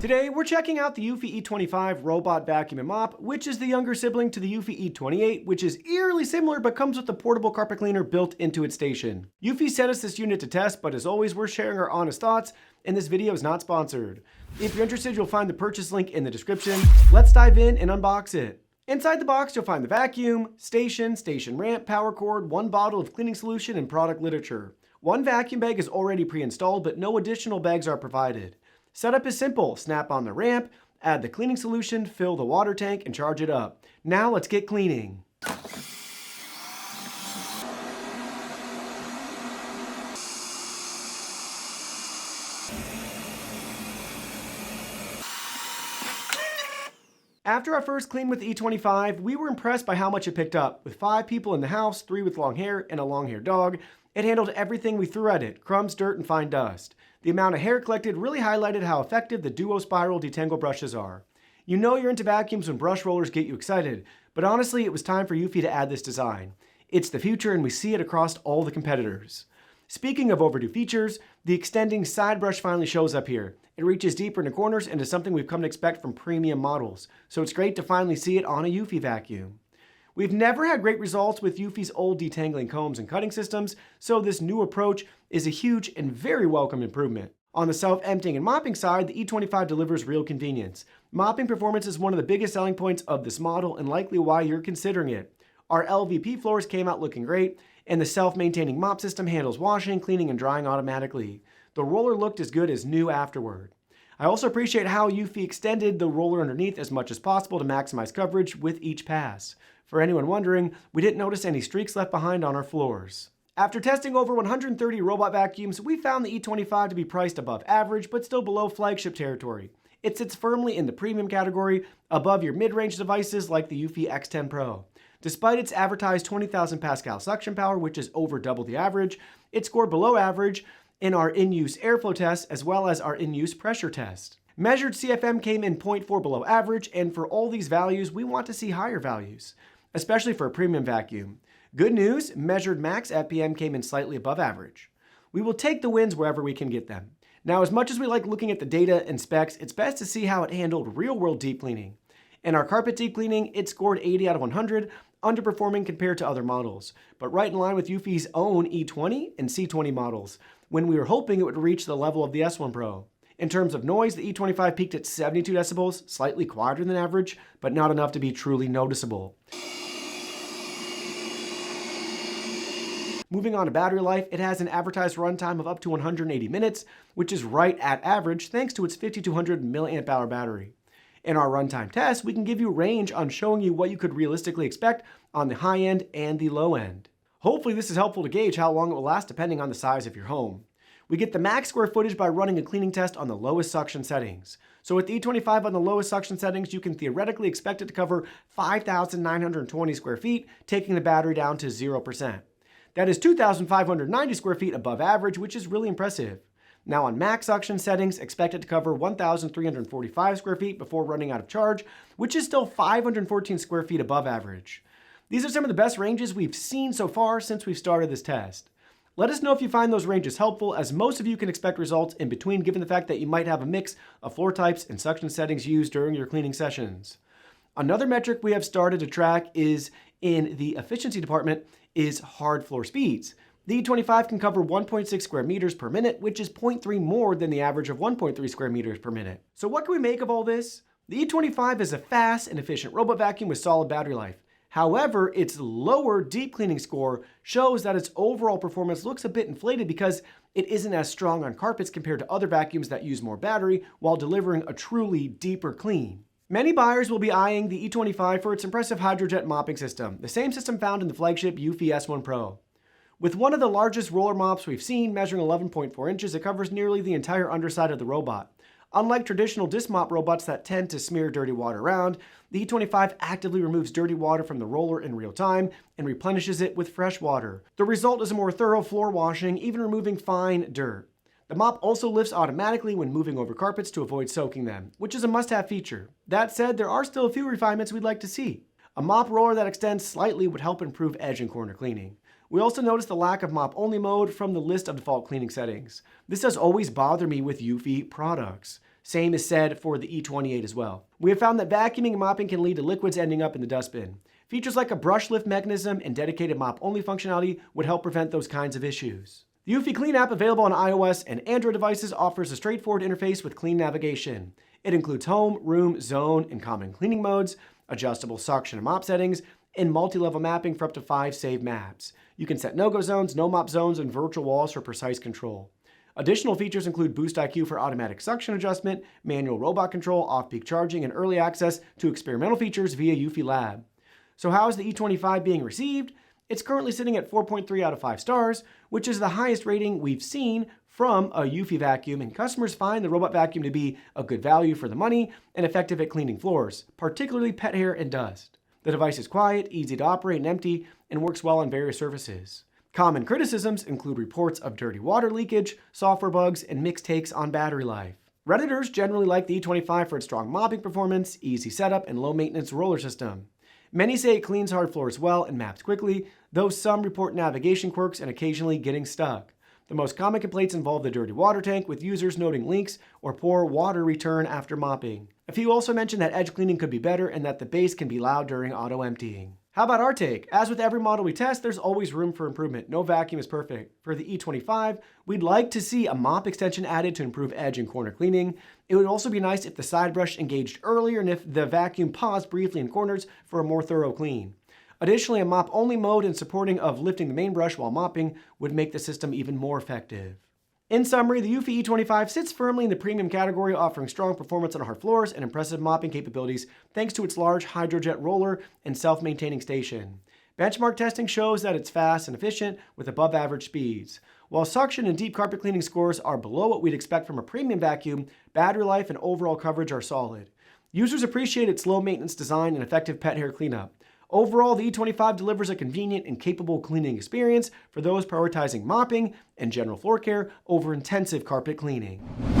Today, we're checking out the eufy E25 robot vacuum and mop, which is the younger sibling to the eufy E28, which is eerily similar but comes with a portable carpet cleaner built into its station. Eufy sent us this unit to test, but as always, we're sharing our honest thoughts, and this video is not sponsored. If you're interested, you'll find the purchase link in the description. Let's dive in and unbox it. Inside the box, you'll find the vacuum, station ramp, power cord, one bottle of cleaning solution, and product literature. One vacuum bag is already pre-installed, but no additional bags are provided. Setup is simple. Snap on the ramp, add the cleaning solution, fill the water tank, and charge it up. Now let's get cleaning. After our first clean with the E25, we were impressed by how much it picked up. With 5 people in the house, 3 with long hair, and a long-haired dog, it handled everything we threw at it: crumbs, dirt, and fine dust. The amount of hair collected really highlighted how effective the Duo Spiral detangle brushes are. You know you're into vacuums when brush rollers get you excited, but honestly, it was time for Eufy to add this design. It's the future, and we see it across all the competitors. Speaking of overdue features, the extending side brush finally shows up here. It reaches deeper into corners and is something we've come to expect from premium models, so it's great to finally see it on a Eufy vacuum. We've never had great results with Eufy's old detangling combs and cutting systems, so this new approach is a huge and very welcome improvement. On the self-emptying and mopping side, the E25 delivers real convenience. Mopping performance is one of the biggest selling points of this model and likely why you're considering it. Our LVP floors came out looking great, and the self-maintaining mop system handles washing, cleaning, and drying automatically. The roller looked as good as new afterward. I also appreciate how Eufy extended the roller underneath as much as possible to maximize coverage with each pass. For anyone wondering, we didn't notice any streaks left behind on our floors. After testing over 130 robot vacuums, we found the E25 to be priced above average, but still below flagship territory. It sits firmly in the premium category, above your mid-range devices like the Eufy X10 Pro. Despite its advertised 20,000 Pascal suction power, which is over double the average, it scored below average in our in-use airflow test as well as our in-use pressure test. Measured CFM came in 0.4 below average, and for all these values, we want to see higher values, especially for a premium vacuum. Good news, measured max FPM came in slightly above average. We will take the wins wherever we can get them. Now, as much as we like looking at the data and specs, it's best to see how it handled real-world deep cleaning. In our carpet deep cleaning, it scored 80 out of 100, underperforming compared to other models, but right in line with Eufy's own E20 and C20 models, when we were hoping it would reach the level of the S1 Pro. In terms of noise, the E25 peaked at 72 decibels, slightly quieter than average, but not enough to be truly noticeable. Moving on to battery life, it has an advertised runtime of up to 180 minutes, which is right at average thanks to its 5200 mAh battery. In our runtime test, we can give you range on showing you what you could realistically expect on the high end and the low end. Hopefully this is helpful to gauge how long it will last depending on the size of your home. We get the max square footage by running a cleaning test on the lowest suction settings. So with the E25 on the lowest suction settings, you can theoretically expect it to cover 5,920 square feet, taking the battery down to 0%. That is 2,590 square feet above average, which is really impressive. Now on max suction settings, expect it to cover 1,345 square feet before running out of charge, which is still 514 square feet above average. These are some of the best ranges we've seen so far since we've started this test. Let us know if you find those ranges helpful, as most of you can expect results in between given the fact that you might have a mix of floor types and suction settings used during your cleaning sessions. Another metric we have started to track is in the efficiency department is hard floor speeds. The E25 can cover 1.6 square meters per minute, which is 0.3 more than the average of 1.3 square meters per minute. So what can we make of all this? The E25 is a fast and efficient robot vacuum with solid battery life. However, its lower deep cleaning score shows that its overall performance looks a bit inflated because it isn't as strong on carpets compared to other vacuums that use more battery while delivering a truly deeper clean. Many buyers will be eyeing the E25 for its impressive hydrojet mopping system, the same system found in the flagship Eufy S1 Pro. With one of the largest roller mops we've seen, measuring 11.4 inches, it covers nearly the entire underside of the robot. Unlike traditional disc mop robots that tend to smear dirty water around, the E25 actively removes dirty water from the roller in real time and replenishes it with fresh water. The result is a more thorough floor washing, even removing fine dirt. The mop also lifts automatically when moving over carpets to avoid soaking them, which is a must-have feature. That said, there are still a few refinements we'd like to see. A mop roller that extends slightly would help improve edge and corner cleaning. We also noticed the lack of mop-only mode from the list of default cleaning settings. This does always bother me with Eufy products. Same is said for the E28 as well. We have found that vacuuming and mopping can lead to liquids ending up in the dustbin. Features like a brush lift mechanism and dedicated mop-only functionality would help prevent those kinds of issues. The eufy Clean app, available on iOS and Android devices, offers a straightforward interface with clean navigation. It includes home, room, zone, and common cleaning modes, adjustable suction and mop settings, and multi-level mapping for up to 5 saved maps. You can set no-go zones, no-mop zones, and virtual walls for precise control. Additional features include Boost IQ for automatic suction adjustment, manual robot control, off-peak charging, and early access to experimental features via eufy Lab. So how is the E25 being received? It's currently sitting at 4.3 out of 5 stars, which is the highest rating we've seen from a eufy vacuum, and customers find the robot vacuum to be a good value for the money and effective at cleaning floors, particularly pet hair and dust. The device is quiet, easy to operate and empty, and works well on various surfaces. Common criticisms include reports of dirty water leakage, software bugs, and mixed takes on battery life. Redditors generally like the E25 for its strong mopping performance, easy setup, and low-maintenance roller system. Many say it cleans hard floors well and maps quickly, though some report navigation quirks and occasionally getting stuck. The most common complaints involve the dirty water tank, with users noting leaks or poor water return after mopping. A few also mention that edge cleaning could be better and that the base can be loud during auto-emptying. How about our take? As with every model we test, there's always room for improvement. No vacuum is perfect. For the E25, we'd like to see a mop extension added to improve edge and corner cleaning. It would also be nice if the side brush engaged earlier and if the vacuum paused briefly in corners for a more thorough clean. Additionally, a mop-only mode and supporting of lifting the main brush while mopping would make the system even more effective. In summary, the eufy E25 sits firmly in the premium category, offering strong performance on hard floors and impressive mopping capabilities thanks to its large hydrojet roller and self-maintaining station. Benchmark testing shows that it's fast and efficient with above average speeds. While suction and deep carpet cleaning scores are below what we'd expect from a premium vacuum, battery life and overall coverage are solid. Users appreciate its low maintenance design and effective pet hair cleanup. Overall, the E25 delivers a convenient and capable cleaning experience for those prioritizing mopping and general floor care over intensive carpet cleaning.